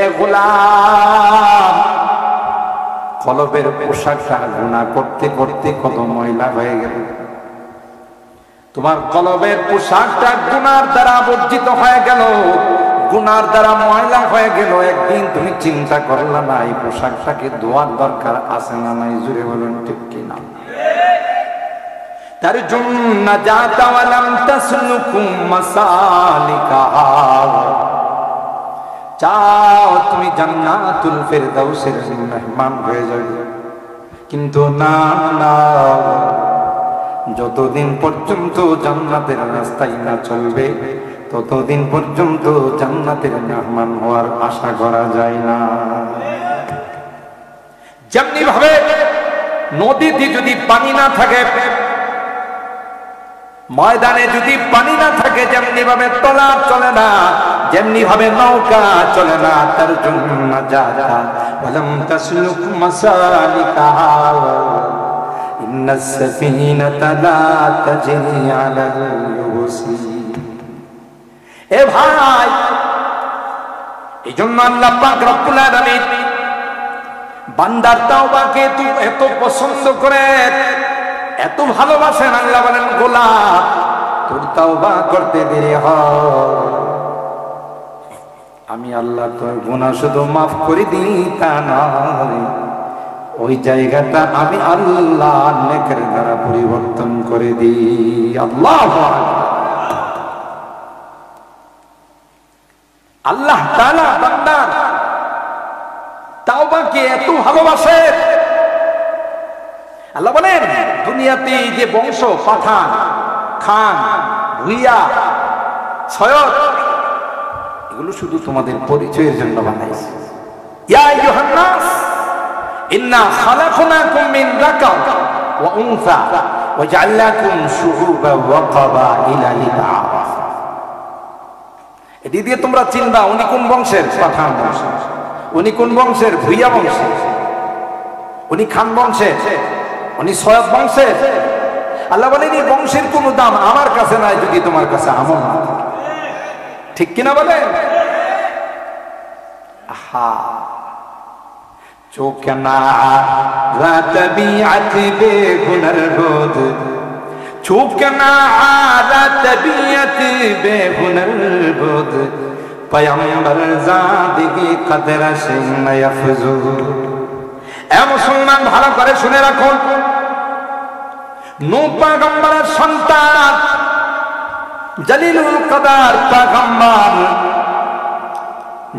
এ গোলাম, কলবের পোশাকটা গুনাহ করতে করতে কত ময়লা হয়ে গেল। তোমার কলবের পোশাকটা গুনার দ্বারা আবর্জিত হয়ে গেল, গুনার দ্বারা ময়লা হয়ে গেল। একদিন তুমি চিন্তা করলা না এই পোশাকটাকে ধোয়ার দরকার আছে না নাই? জুড়ে বলুন ঠিক কিনা? তার জন্য যাতা ওয়ালাম তাসলুকুম মাসালিকাহা, চাও তুমি জান্নাতুল ফেরদাউসের মেহমান হয়ে যাবে, কিন্তু না না, যতদিন পর্যন্ত জান্নাতের রাস্তায় না চলবে ততদিন পর্যন্ত জান্নাতের মেহমান হওয়ার আশা করা যায় না। যেমনি ভাবে নদীতে যদি পানি না থাকে, ময়দানে যদি পানি না থাকে, যেমনি ভাবে ট্রলার চলে না, যেমনি ভাবে নৌকা চলে না। তার জন্য যারা ওয়ালাম তাসলুক মাসালিকাহা ইন্নাস সাফিনাতা লা তাজরি আলাল ইউবসি। এ ভাই, এইজন্য আল্লাহ পাক রব্বুল আলামিন বান্দার তাওবাকে এত পছন্দ করে, এত ভালোবাসেন। আল্লাহ বলেন, গোলাম তোর তাওবা করতে দেরি হয়, আমি আল্লাহ তোর গুনাহ শুধু মাফ করে দিই তা নয়, ওই জায়গাটা আমি আল্লাহ নেকের দ্বারা পরিবর্তন করে দিই। আল্লাহু আকবার। আল্লাহ তাআলা বান্দার তাওবাকে এত ভালোবাসে। আল্লাহ বলেন, দুনিয়াতে যে বংশ পাঠান, খান, ভুইয়া, সৈয়দ, এগুলো শুধু তোমাদের পরিচয়ের জন্য বানাইছে। ইয়া আইয়ুহান নাস ইন্না খালাকনাকুম মিন যাকার ওয়া উনসা ওয়া জাআলনাকুম শুউবান ওয়া ক্বাবাইলা লিতাআরাফু। এটি দিয়ে তোমরা চিনবা উনি কোন বংশের, পাঠান বংশের, উনি কোন বংশের, ভুইয়া বংশের, উনি খান বংশের, উনি সৈয়দ বংশের। আল্লাহ বলেন, এই বংশের কোনো দাম আমার কাছে নাই যদি তোমার কাছে আমল না থাকে। ঠিক কিনা বলেন? আহা, চোখ না রাত বিআত বেগুনার বোধ, চোখ না রাত বিআত বেগুনার বোধ, পয়গম্বর জাদিগি কদর সে মায়ফজু। এ মুসলমান, ভালো করে শুনে রাখুন, নূহ পয়গম্বরের সন্তান জলিলুল কদর পয়গম্বর,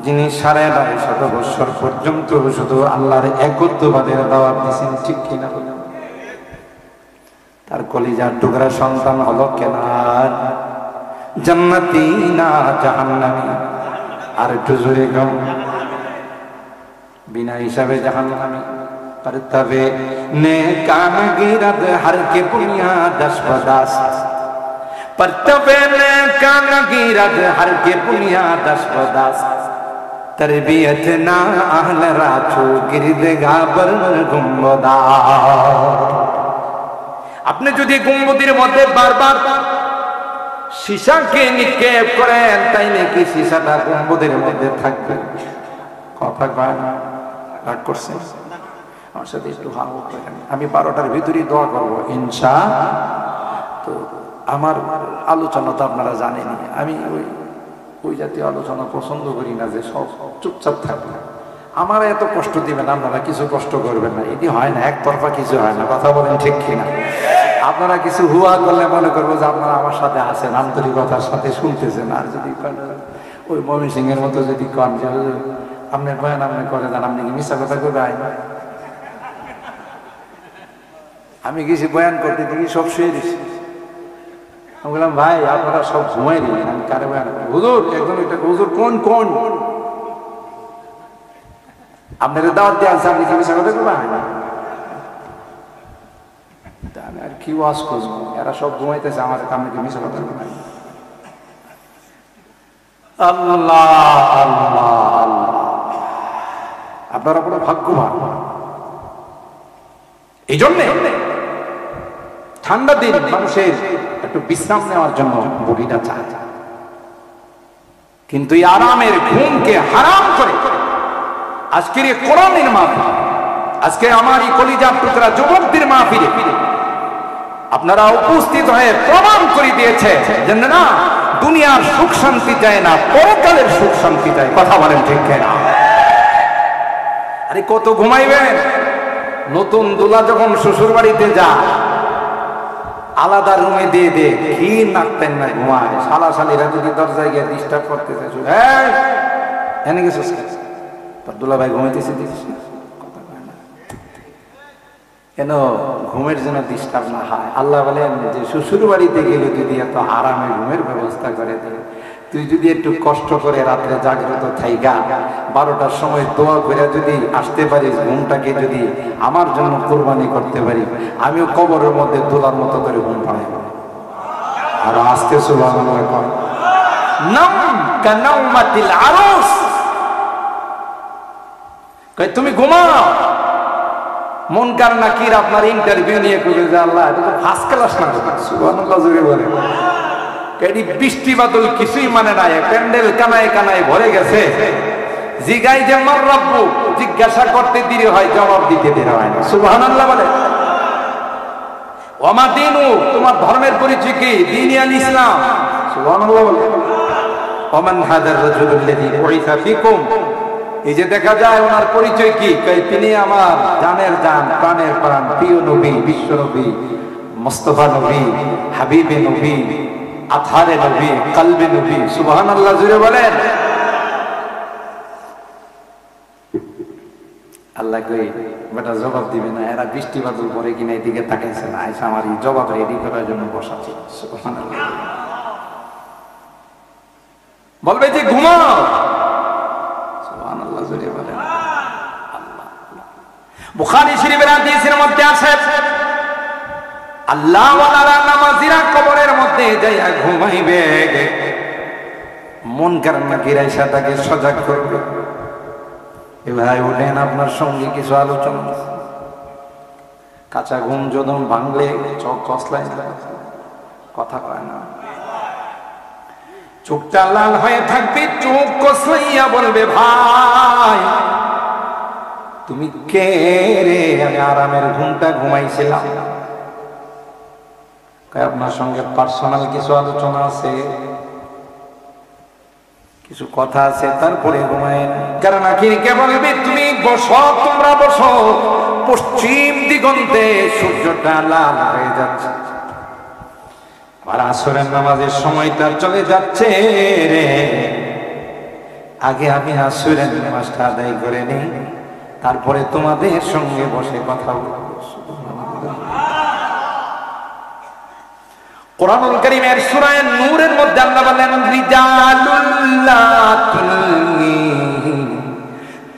যিনি 9.5 বছর পর্যন্ত শুধু আল্লাহর একত্ববাদের দাওয়াত দিয়েছেন। ঠিক কিনা বলেন? তার কলিজার টুকরা সন্তান হলো কেনান, জান্নাতি না জাহান্নামী? আর একটু জোরে গাও। बिना हिसाबे जहान्नामी परतवे ने कान गिरद हर के बुनियाद दस परतवे ने कान गिरद हर के बुनियाद दस तरबियत ना अहल राचो गिरद गाबर गुम्बदा। আপনি যদি গম্বুদের মধ্যে বারবার সীসাকে নিক্ষেপ করেন তাইলে কি সীসাটা গম্বুদের মধ্যে থাকবে? কথা কয় না, রাগ করছে? আমার সাথে একটু হাও করেন। আমি 12টার ভিতরেই দোয়া করব ইনশাআল্লাহ। তো আমার আলোচনা তো আপনারা জানেনই, আমি ওই জাতীয় আলোচনা পছন্দ করি না যে সব চুপচাপ থাকবে। আমার এত কষ্ট দিবেন, আপনারা কিছু কষ্ট করবেন না, এটি হয় না, একতরফা কিছু হয় না। কথা বলেন ঠিক কিনা? আপনারা কিছু হুয়া করলে মনে করবো যে আপনারা আমার সাথে আছেন, আন্তরিকতার সাথে শুনতেছেন। আর যদি ওই ময়মন সিংহের মতো যদি কন যে আপনার বয়ান আপনি করে দেন, আপনি কি মিথ্যা কথা করবে? আমি গেছি বয়ান করতে দেখি সব শুয়ে দিচ্ছি। আমি বললাম ভাই আপনারা সব ঘুমাই দিলেন, আমি কারে বয়ান করি? হুজুর একদম এটা হুজুর কোন কোন আপনার দাওয়াত দিয়ে আনছে, আপনি কি মিথ্যা কথা করবেন? আমি আর কি ওয়াজ করবো, এরা সব ঘুমাইতেছে, আমার আপনি কি মিথ্যা কথা করবেন? আল্লাহ আল্লাহ আল্লাহ, আপনারা পুরো ভাগ্যবান। এই জন্য ঠান্ডা দিন মানুষের একটু বিশ্রাম নেওয়ার জন্য বডিটা চায়, কিন্তু এই আরামের ঘুমকে হারাম করে আজকের এই কোরআনের মাহফিল, আজকে আমার এই কলিজার টুকরা যুবকদের মাহফিলে আপনারা উপস্থিত হয়ে প্রমাণ করে দিয়েছে যে না, দুনিয়ার সুখ শান্তি চায় না, পরকালের সুখ শান্তি চায়। কথা বলেন ঠিক না? আরে কত ঘুমাইবেন? নতুন দুলা যখন শ্বশুর বাড়িতে যা, আলাদা রুমে দিয়ে দে, ঘি নাকতেন না, ঘুমায়। শালা শালিরা যদি দরজায় গিয়ে ডিস্টার্ব করতেছে, এনে গেছিস তোর দুলা ভাই ঘুমাইতেছে, কেন? ঘুমের জন্য ডিস্টার্ব না হয়। আল্লাহ বলেন যে শ্বশুর বাড়িতে গেলে যদি এত আরামে ঘুমের ব্যবস্থা করে দেয়, তুই যদি একটু কষ্ট করে রাত্রে জাগ্রত থাইগা 12টার সময় দোয়া করে যদি আসতে পারিস, ঘুমটাকে যদি আমার জন্য কোরবানি করতে পারি, আমিও কবরের মধ্যে দোলার মতো করে ঘুম পাড়াই। আর আজকে সুবহানাল্লাহ কয় নাম কানাউমাতিল আরুস, কয় তুমি ঘুমাও। মুনকার নাকির আপনার ইন্টারভিউ নিয়ে কইবে যে আল্লাহ এটা তো ফার্স্ট ক্লাস না। সুবহানাল্লাহ জোরে বলে। কেডি বৃষ্টি বাদল কিছুই মানে নাই, প্যান্ডেল কানায় কানায় ভরে গেছে। জিগাই যে মার রব্বু, জিজ্ঞাসা করতে দেরি হয়, জবাব দিতে দেরি হয় না। সুবহানাল্লাহ বলে। ওমা দিনু, তোমার ধর্মের পরিচয় কি? দ্বীন আল ইসলাম। সুবহানাল্লাহ বলে। ওমান হাদার রাজুলুল্লাযী বুইসা ফিকুম, এই যে দেখা যায় ওনার পরিচয় কি? তিনি আমার জানের জান, প্রাণের প্রাণ, প্রিয় নবী, বিশ্ব নবী, মুস্তাফা নবী, হাবিবে নবী, আথারে নবী, কলবে নবী। সুবহানাল্লাহ জুড়ে বলেন। আল্লাহ কই বেটা জবাব দিবে না, এরা বৃষ্টি বাদল পরে কিনা এদিকে তাকাইছে না, আইসা আমার এই জবাব রেডি করার জন্য বসা ছিল। সুবহানাল্লাহ বলবে যে ঘুমাও। সুবহানাল্লাহ জুড়ে বলেন। আল্লাহ বুখারী শরীফের হাদিসের মধ্যে আছে, আল্লাহ ওয়ালারা নামাজিরা কবরের মধ্যে যাইয়া ঘুমাইবে, মুনকার নাকির আইসা তাকে সজাগ করবে। এ ভাই উঠেন, আপনার সঙ্গে কিছু আলোচনা। কাঁচা ঘুম যদম ভাঙলে চোখ কসলায় না, কথা কয় না, চোখটা লাল হয়ে থাকবে, চোখ কসলাইয়া বলবে ভাই তুমি কে রে? আমি আরামের ঘুমটা ঘুমাইছিলাম। আপনার সঙ্গে পার্সোনাল কিছু আলোচনা আছে, কিছু কথা আছে, তারপরে ঘুমায়েন। কারণ আখিরকে বলবে তুমি বসো, তোমরা বসো, পশ্চিম দিগন্তে সূর্যটা লাল হয়ে যাচ্ছে, আর আসরের নামাজের সময়টা চলে যাচ্ছে রে, আগে আমি আসরের নামাজটা আদায় করে নিই, তারপরে তোমাদের সঙ্গে বসে কথা বলবো। কোরআনুল কারীমের সূরা নূরের মধ্যে আল্লাহ বলেন রিজালুল লা তুলহিহিম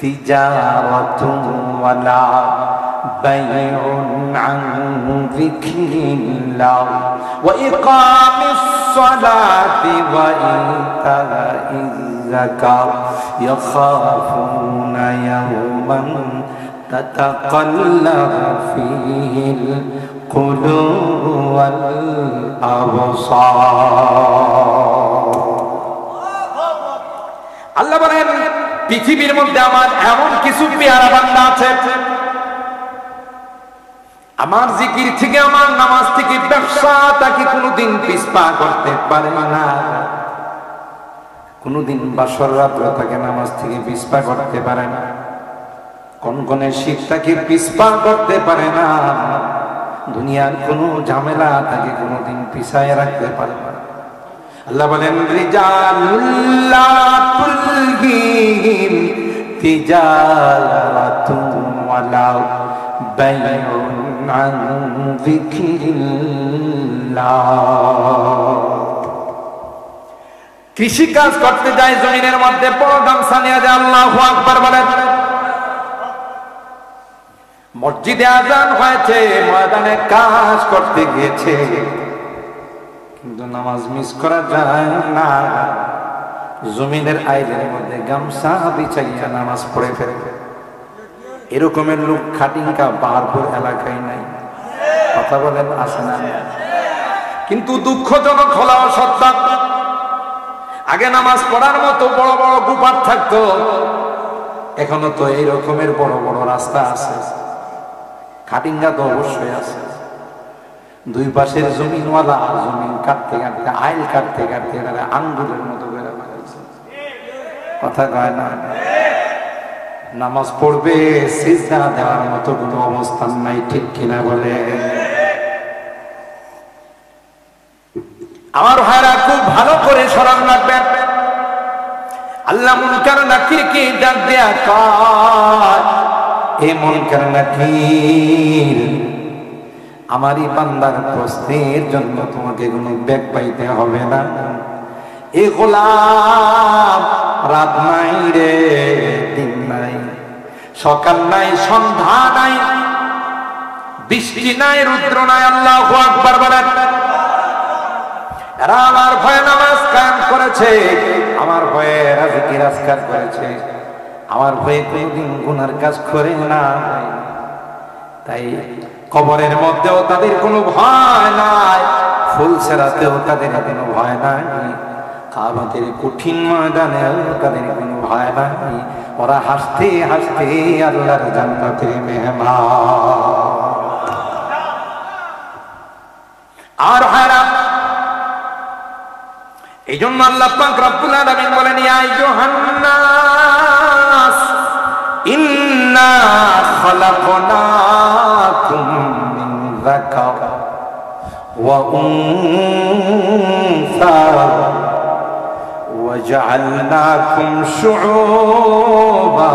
তিজারাতুন ওয়ালা বাইউন আন যিকরিল্লাহ ওয়া ইকামিস সালাতি ওয়া ইতাইজ যাকাত ইয়াখাফুনা ইয়াওমান তাতাকাল্লাবু ফীহিল কুলুব ওয়াল আবসার। আল্লাহ বলেন পৃথিবীর মধ্যে আমার এমন কিছু পেয়ারা বান্দা আছে, আমার জিকির থেকে, আমার নামাজ থেকে, ব্যবসা তাকে কোনোদিন পিছপা করতে পারে না, কোনোদিন বাসর রাত্রে তাকে নামাজ থেকে পিছপা করতে পারে না, কনকনে শীত তাকে পিছপা করতে পারে না, দুনিয়ার কোনো ঝামেলা তাকে কোনোদিন পিছায় রাখতে পারে না। আল্লাহ বলেন রিজালুল লা তুলহিহিম তিজারাতুন ওয়ালা বাইউন আন যিকরিল্লাহ। কৃষি কাজ করতে যায় জমিনের মধ্যে, বড় গামছা নিয়ে যায়, আল্লাহু আকবার বলেন। মসজিদে আজান হয়েছে, ময়দানে কাজ করতে গিয়েছে, কিন্তু নামাজ মিস করা যায় না, জমিনের আইলের মধ্যে গামছা বিছাইয়া নামাজ পড়ে ফেলে। এরকমের লোক খাটিঙ্কা বাহারপুর এলাকায় নাই, কথা বলেন আসে না? কিন্তু দুঃখজনক হলো সত্য, আগে নামাজ পড়ার মতো বড় বড় গুপার থাকতো, এখনো তো এই রকমের বড় বড় রাস্তা আছে, খাটিঙ্গা তো অবশ্যই আছে। দুই পাশের জমিনওয়ালা জমিন কাটতে কাটতে আইল কাটতে কাটতে আঙ্গুলের মতো বেড়া বানাইছে। কথা কয় না? নামাজ পড়বে সিজদা দেওয়ার মতো কোনো অবস্থান নাই, ঠিক কিনা বলে? আমার ভাইরা খুব ভালো করে স্মরণ রাখবেন, আল্লাহ মুনকার নাকিরকে ডাক দেয়া কয়, এ মুনকার নাকির, আমারই বান্দার প্রশ্নের জন্য তোমাকে কোনো ব্যাগ পাইতে হবে না। এ গোলাম, রাত নাই রে, দিন নাই, সকাল নাই, সন্ধ্যা নাই, বৃষ্টি নাই, রুদ্র নাই, আল্লাহু আকবার বলেন। এরা আমার ভয়ে নামাজ কায়েম করেছে, আমার ভয়ে জিকির আজকার করেছে, আমার ভয়ে কোনদিন গুনার কাজ করে না। তাই কবরের মধ্যেও তাদের কোনো ভয় নাই, ফুলসেরাতেও তাদের কোনো ভয় নাই, কাবাতের কঠিন ময়দানেও তাদের কোনো ভয় নাই। ওরা হাসতে হাসতে আল্লাহর জান্নাতের মেহমান। আর হারাম এই জন্য আল্লাহ পাক রব্বুল আলামিন বলেন, ইয়া আইয়ুহান নাস ইন্না খালাকনাকুম মিন যাকার ওয়া উনসা ওয়া জাআলনাকুম শুউবা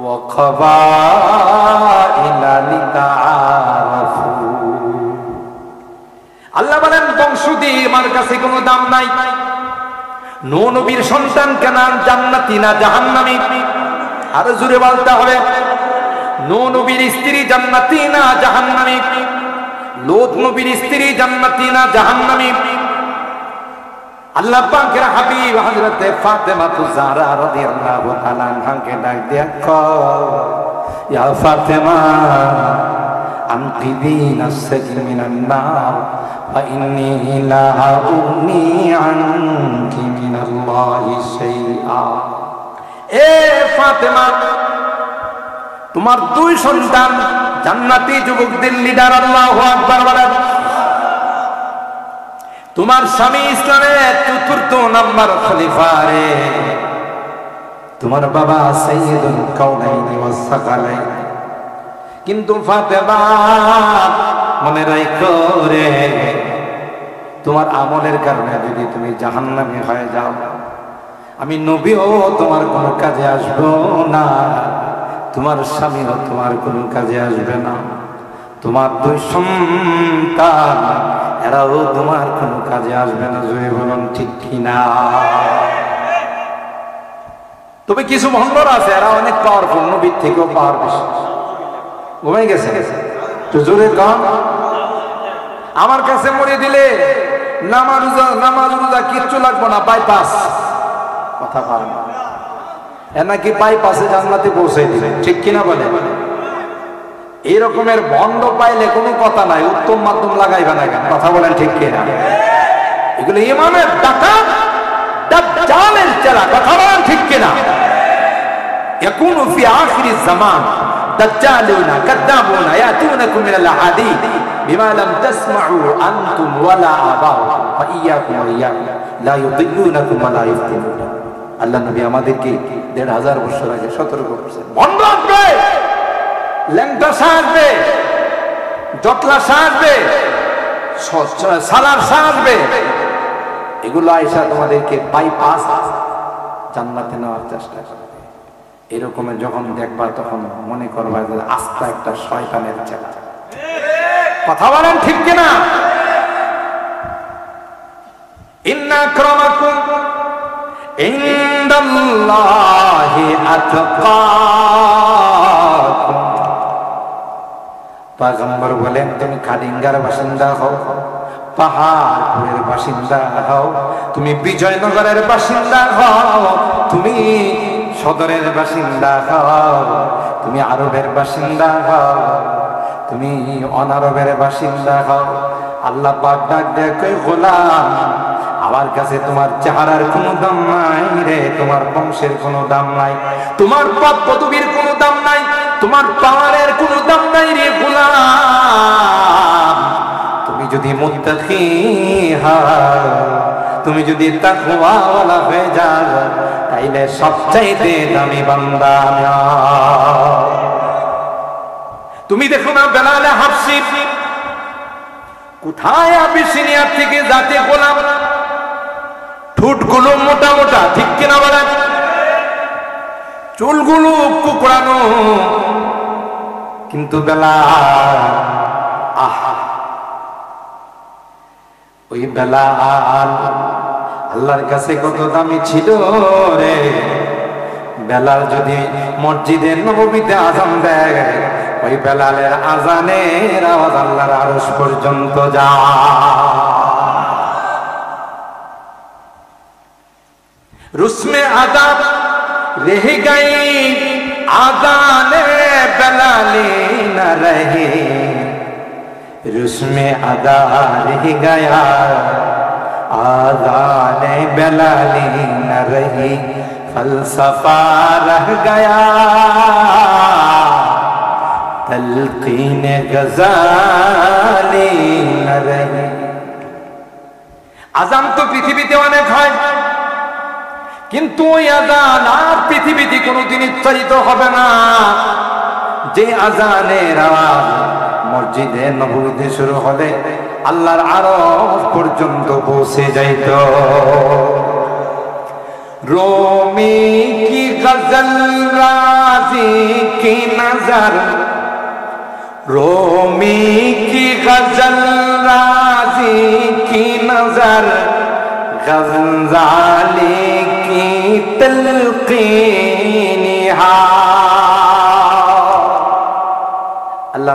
ওয়া ক্বাবাইলা লিতাআরাফু। আল্লাহ বলেন, বংশ দিয়ে আমার কাছে কোনো দাম নাই। নূহ নবীর সন্তান কানান জান্নাতি না জাহান্নামী? আরো জোরে বলতে হবে। নূহ নবীর স্ত্রী জান্নাতি না জাহান্নামী? লূত নবীর স্ত্রী জান্নাতি না জাহান্নামী? আল্লাহ পাকের হাবিব হযরত ফাতেমা যাহরা রাদিয়াল্লাহু তাআলা আনহাকে ডাক দিয়া কয়, ইয়া ফাতেমা আনকিদি নাফসাকি মিনান নার ফাইন্নী লা উগনি আনকি মিনাল্লাহি শাইআ। এ ফাতেমা, তোমার দুই সন্তান জান্নাতি যুবকদের লিডার, আল্লাহু আকবার বলেন। তোমার স্বামী ইসলামের চতুর্থ নাম্বার খলিফা রে, তোমার বাবা সাইয়্যিদুল কাউনাইনি ওয়াস সাকালাইন। কিন্তু ফাতেমা, মনে রাখো রে, তোমার আমলের কারণে যদি তুমি জাহান্নামী হয়ে যাও, আমি নবীও তোমার কোনো কাজে আসবো না, তোমার স্বামীও তোমার কোনো কাজে আসবে না, তোমার দুই সন্তান এরাও তোমার কোনো কাজে আসবে না। জয় বলুন ঠিক কিনা? তবে কিছু ভণ্ডরা আছে, এরা অনেক পাওয়ারফুল, নবীর থেকেও পাওয়ার বেশি। ঘুমাই গেছে তো জোরে কম। আমার কাছে মরে দিলে নামাজ রোজা কিচ্ছু লাগবো না, বাইপাস। কথা পারেন এ নাকি বাইপাসে জান্নাতে পৌঁছে দিলে, ঠিক কিনা বলে? এই রকমের ভণ্ড পাইলে কোনো কথা নাই, উত্তম মাধ্যম লাগাইবে না কেন? কথা বলেন ঠিক কিনা? এগুলো ইমামের ডাকাত, দাজ্জালের চেলা। কথা বলেন ঠিক কিনা? ইয়াকুনু ফি আখিরিজ জামান দাজ্জালুনা কাযাবুনা ইয়াতুনাকুম মিনাল আহাদিথ বিমা লাম তাসমাউ আনতুম ওয়ালা আবাউকুম ফাইয়াকুম ওয়া ইয়াকুম লা ইউদিল্লুনাকুম ওয়া লা ইফতিনুন। আল্লাহ নবী আমাদেরকে ১৫০০ বছর আগে সতর্ক করেছেন, ভণ্ড আসবে, ল্যাংটা আসবে, জটলা আসবে, সালার আসবে, এগুলো আয়েশা তোমাদেরকে বাইপাস জান্নাতে নেওয়ার চেষ্টা করবে। এরকমের যখন দেখবা তখন মনে করবা যে আস্তা একটা শয়তানের চেলা। কথা বলেন ঠিক কিনা? ইন্না আক্রামাকুম ইনদাল্লাহি আতকাকুম। পয়গম্বর বলেন, তুমি কালিঙ্গার বাসিন্দা হও, পাহাড়পুরের বাসিন্দা হও, তুমি বিজয়নগরের বাসিন্দা হও, তুমি সদরের বাসিন্দা হও, তুমি আরবের বাসিন্দা হও, তুমি অনারবের বাসিন্দা হও, আল্লাহ পাক ডাক দেয়, গোলাম আমার কাছে তোমার চেহারার কোনো দাম নাই রে, তোমার বংশের কোনো দাম নাই, তোমার পদ পদবীর কোনো দাম নাই, তোমার পাওয়ারের কোনো দাম নাই রে গোলাম। তুমি যদি মুত্তাকি হও, তুমি যদি তাকওয়াওয়ালা হয়ে যাও, তাইলে সবচাইতে দামি বান্দা আমি। তুমি দেখো না বেলালে হাবশি কোথায় আবিসিনিয়ার থেকে যাতে গোলাম, ঠোঁটগুলো মোটা মোটা, ঠিক কিনা বলেন, চুলগুলো কুকড়ানো, কিন্তু বেলাল আহা, ওই বেলাল আল্লাহর কাছে কত দামি ছিল রে। বেলাল যদি মসজিদে নববীতে আযান দেয়, ওই বেলালের আযানের আওয়াজ আল্লাহর আরশ পর্যন্ত যায়। रुस्मे अदब रह गई आज़ाने बेलाली न रहे, रुस्मे अदा रह गया आज़ाने बेलाली न रही, फलसफा रह गया तलकीन गज़ाली न रही। आज़ान तो पृथ्वीते अनेक হয়, কিন্তু ওই আযান আর পৃথিবীতে কোনোদিন উচ্চারিত হবে না। যে আযানের আওয়াজ মসজিদে নববীতে শুরু হলে আল্লাহর আরশ পর্যন্ত পৌঁছে যাইত। রুমি কি গজল রাজি কি নজর, রুমি কি গজল রাজি কি নজর, गज़ाली की तलक़ीन। अल्लाह